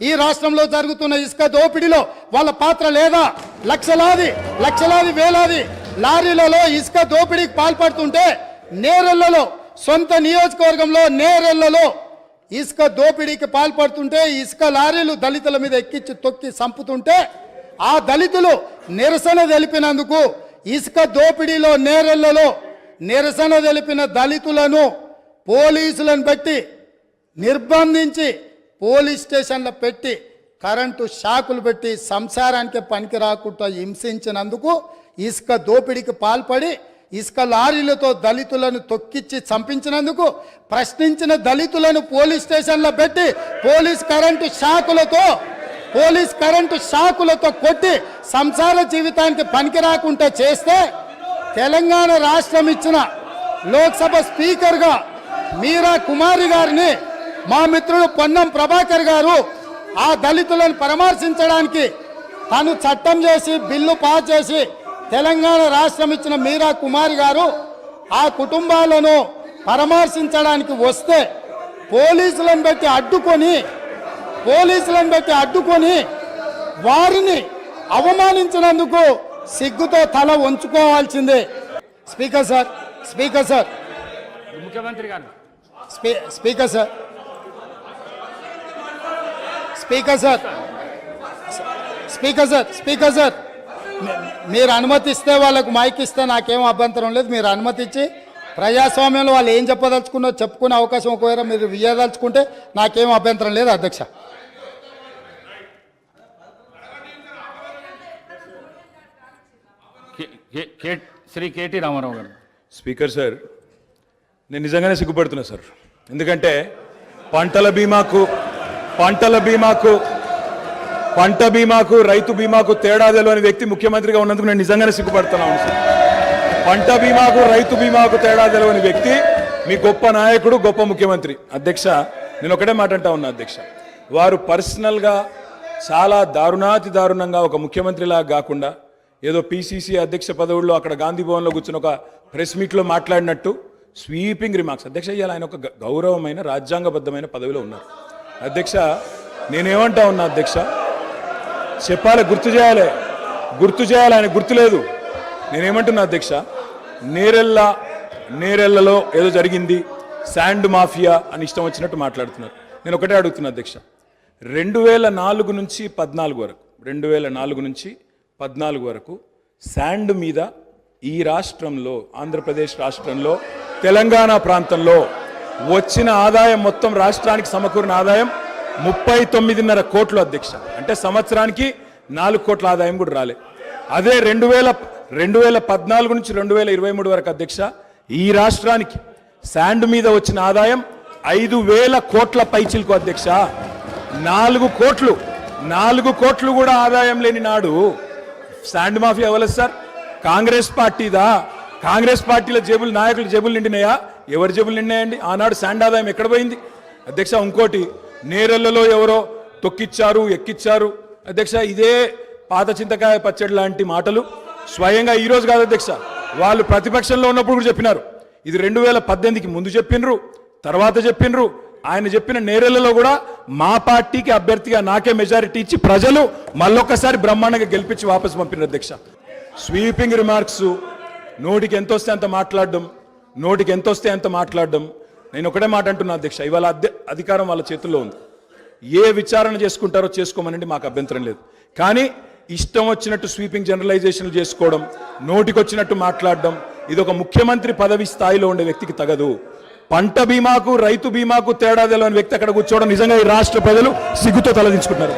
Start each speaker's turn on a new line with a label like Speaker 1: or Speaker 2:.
Speaker 1: ఈ రాష్ట్రంలో జరుగుతున్న ఇసుక దోపిడీలో వాళ్ళ పాత్ర లేదా? లక్షలాది వేలాది లారీలలో ఇసుక దోపిడీకి పాల్పడుతుంటే నేరెళ్లలో, సొంత నియోజకవర్గంలో నేరెళ్లలో ఇసుక దోపిడీకి పాల్పడుతుంటే ఇసుక లారీలు దళితుల మీద ఎక్కించి తొక్కి చంపుతుంటే ఆ దళితులు నిరసన తెలిపినందుకు ఇసుక దోపిడీలో నేరెళ్లలో నిరసన తెలిపిన దళితులను పోలీసులను పెట్టి నిర్బంధించి పోలీస్ స్టేషన్లో పెట్టి కరెంటు షాకులు పెట్టి సంసారానికి పనికి రాకుండా హింసించినందుకు ఇసుక దోపిడీకి పాల్పడి ఇసుక లారీలతో దళితులను తొక్కిచ్చి చంపించినందుకు ప్రశ్నించిన దళితులను పోలీస్ స్టేషన్లో పెట్టి పోలీస్ కరెంటు షాకులతో కొట్టి సంసార జీవితానికి పనికి రాకుండా చేస్తే తెలంగాణ రాష్ట్రం ఇచ్చిన లోక్సభ స్పీకర్గా మీరా కుమారి గారిని మా మిత్రుడు పొన్నం ప్రభాకర్ గారు ఆ దళితులను పరామర్శించడానికి తను చట్టం చేసి బిల్లు పాస్ చేసి తెలంగాణ రాష్ట్రం ఇచ్చిన మీరా కుమారి గారు ఆ కుటుంబాలను పరామర్శించడానికి వస్తే పోలీసులను పెట్టి అడ్డుకొని వారిని అవమానించినందుకు సిగ్గుతో తల వంచుకోవాల్సిందే. స్పీకర్ సార్
Speaker 2: ముఖ్యమంత్రి గారు
Speaker 1: స్పీకర్ సార్ మీరు అనుమతిస్తే వాళ్ళకు మైక్ ఇస్తే నాకేం అభ్యంతరం లేదు. మీరు అనుమతించి ప్రజాస్వామ్యంలో వాళ్ళు ఏం చెప్పదలుచుకున్నో చెప్పుకునే అవకాశం ఒకవేళ మీరు ఇవ్వదలుచుకుంటే నాకేం అభ్యంతరం లేదు అధ్యక్ష.
Speaker 2: శ్రీ కేటీ రామారావు గారు.
Speaker 3: స్పీకర్ సార్, నేను నిజంగానే సిగ్గుపడుతున్నా సార్. ఎందుకంటే పంట బీమాకు రైతు బీమాకు తేడా తెలియని వ్యక్తి ముఖ్యమంత్రిగా ఉన్నందుకు నేను నిజంగానే సిగ్గుపడుతున్నాను సార్. పంట బీమాకు రైతు బీమాకు తేడా తెలియని వ్యక్తి మీ గొప్ప నాయకుడు, గొప్ప ముఖ్యమంత్రి. అధ్యక్ష, నేను ఒకటే మాట అంటా ఉన్నా అధ్యక్ష, వారు పర్సనల్గా చాలా దారుణంగా ఒక ముఖ్యమంత్రిలాగా కాకుండా ఏదో పిసిసి అధ్యక్ష పదవుల్లో అక్కడ గాంధీ భవన్లో కూర్చుని ఒక ప్రెస్ మీట్లో మాట్లాడినట్టు స్వీపింగ్ రిమార్క్స్. అధ్యక్ష, ఇవాళ ఆయన ఒక గౌరవమైన రాజ్యాంగబద్ధమైన పదవిలో ఉన్నారు. అధ్యక్ష, నేనేమంటా ఉన్నా అధ్యక్ష, చెప్పాలి, గుర్తు చేయాలి, ఆయన గుర్తులేదు. నేనేమంటున్నా అధ్యక్ష, నేరెళ్లలో ఏదో జరిగింది, శాండ్ మాఫియా అని ఇష్టం వచ్చినట్టు మాట్లాడుతున్నారు. నేను ఒకటే అడుగుతున్నా అధ్యక్ష, 2004 నుంచి 14 వరకు శాండ్ మీద ఈ రాష్ట్రంలో, ఆంధ్రప్రదేశ్ రాష్ట్రంలో, తెలంగాణ ప్రాంతంలో వచ్చిన ఆదాయం మొత్తం రాష్ట్రానికి సమకూరిన ఆదాయం 39.5 కోట్లు అధ్యక్ష. అంటే సంవత్సరానికి 4 కోట్ల ఆదాయం కూడా రాలే. అదే 2014 నుంచి 2023 వరకు అధ్యక్ష ఈ రాష్ట్రానికి శాండ్ మీద వచ్చిన ఆదాయం 5,000 కోట్ల పైచిలకు అధ్యక్ష. 4 కోట్లు కూడా ఆదాయం లేని నాడు శాండ్ మాఫియా ఎవరు సార్? కాంగ్రెస్ పార్టీదా? కాంగ్రెస్ పార్టీల జేబులు, నాయకుల జేబులు నిండినాయా? ఎవరి జేబులు నిండినాయండి? ఆనాడు శాండ్ ఆదాయం ఎక్కడ పోయింది అధ్యక్ష? ఇంకోటి, నేరెళ్లలో ఎవరో తొక్కిచ్చారు, ఎక్కిచ్చారు అధ్యక్ష. ఇదే పాత చింతకాయ పచ్చడి లాంటి మాటలు స్వయంగా ఈరోజు కాదు అధ్యక్ష, వాళ్ళు ప్రతిపక్షంలో ఉన్నప్పుడు కూడా చెప్పినారు. ఇది 2018కి ముందు చెప్పినరు, తర్వాత చెప్పినరు. ఆయన చెప్పిన నేరెళ్లలో కూడా మా పార్టీకి అభ్యర్థిగా నాకే మెజారిటీ ఇచ్చి ప్రజలు మళ్ళొక్కసారి బ్రహ్మాండంగా గెలిపించి వాపసు పంపినారు అధ్యక్ష. స్వీపింగ్ రిమార్క్స్, నోటికి ఎంత వస్తే అంత మాట్లాడడం. నేను ఒకటే మాట అంటున్నా అధ్యక్ష, ఇవాళ అధికారం వాళ్ళ చేతుల్లో ఉంది. ఏ విచారణ చేసుకుంటారో చేసుకోమనండి, మాకు అభ్యంతరం లేదు. కానీ ఇష్టం వచ్చినట్టు స్వీపింగ్ జనరలైజేషన్లు చేసుకోవడం, నోటికొచ్చినట్టు మాట్లాడడం, ఇది ఒక ముఖ్యమంత్రి పదవి స్థాయిలో ఉండే వ్యక్తికి తగదు. పంట బీమాకు రైతు బీమాకు తేడా తెలియని వ్యక్తి అక్కడ కూర్చోవడం నిజంగా ఈ రాష్ట్ర ప్రజలు సిగ్గుతో తలదించుకుంటున్నారు.